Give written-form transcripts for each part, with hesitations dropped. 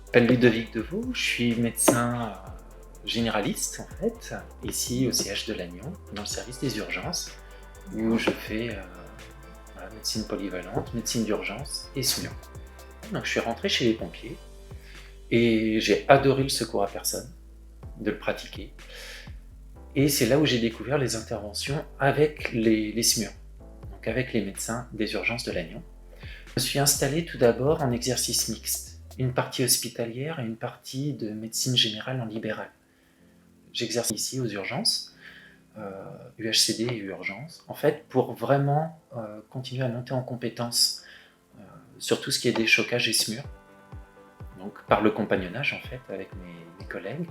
m'appelle Ludovic Deveau, je suis médecin généraliste en fait, ici au CH de Lannion, dans le service des urgences, où je fais voilà, médecine polyvalente, médecine d'urgence et soins. Donc je suis rentré chez les pompiers et j'ai adoré le secours à personne, de le pratiquer. Et c'est là où j'ai découvert les interventions avec les SMUR, donc avec les médecins des urgences de Lannion. Je me suis installé tout d'abord en exercice mixte, une partie hospitalière et une partie de médecine générale en libéral. J'exerce ici aux urgences, UHCD et urgences, en fait pour vraiment continuer à monter en compétences sur tout ce qui est déchocage et SMUR, donc par le compagnonnage en fait avec mes collègues,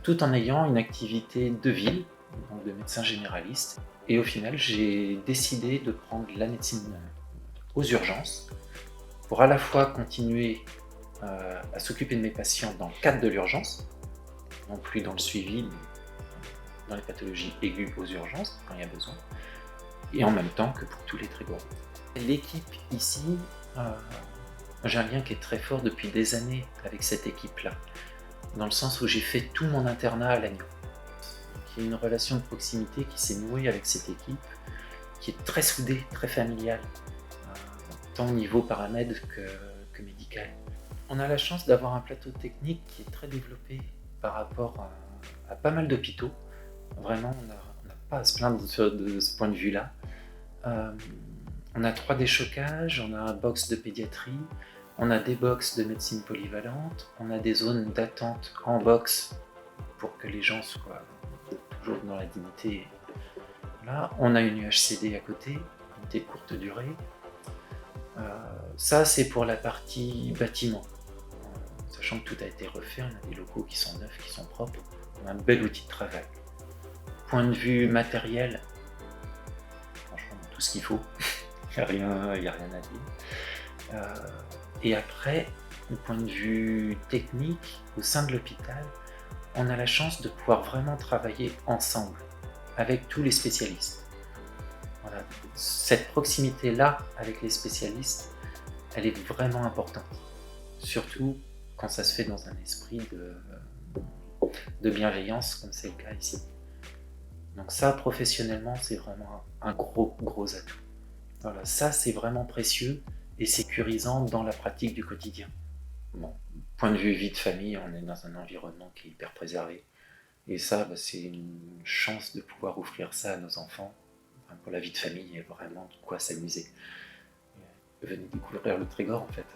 tout en ayant une activité de ville, donc de médecin généraliste. Et au final, j'ai décidé de prendre la médecine aux urgences pour à la fois continuer à s'occuper de mes patients dans le cadre de l'urgence, non plus dans le suivi, mais dans les pathologies aiguës aux urgences, quand il y a besoin, et en même temps que pour tous les très gros. L'équipe ici, j'ai un lien qui est très fort depuis des années avec cette équipe-là, dans le sens où j'ai fait tout mon internat à Lannion. Il y a une relation de proximité qui s'est nouée avec cette équipe, qui est très soudée, très familiale, tant au niveau paramède que médical. On a la chance d'avoir un plateau technique qui est très développé par rapport à pas mal d'hôpitaux. Vraiment, on n'a pas à se plaindre de ce point de vue-là. On a 3 déchocages, on a un box de pédiatrie, on a des box de médecine polyvalente, on a des zones d'attente en box pour que les gens soient toujours dans la dignité. Là, on a une UHCD à côté, unité de courte durée. Ça, c'est pour la partie bâtiment. Sachant que tout a été refait, on a des locaux qui sont neufs, qui sont propres. On a un bel outil de travail. Point de vue matériel, franchement, on a tout ce qu'il faut. Il n'y a rien à dire. Et après, du point de vue technique, au sein de l'hôpital, on a la chance de pouvoir vraiment travailler ensemble, avec tous les spécialistes. Voilà. Cette proximité-là avec les spécialistes, elle est vraiment importante. Surtout quand ça se fait dans un esprit de bienveillance, comme c'est le cas ici. Donc ça, professionnellement, c'est vraiment un gros atout. Voilà, ça, c'est vraiment précieux et sécurisant dans la pratique du quotidien. Bon, point de vue vie de famille, on est dans un environnement qui est hyper préservé. Et ça, c'est une chance de pouvoir offrir ça à nos enfants. Enfin, pour la vie de famille, il y a vraiment de quoi s'amuser. Venez découvrir le Trégor, en fait.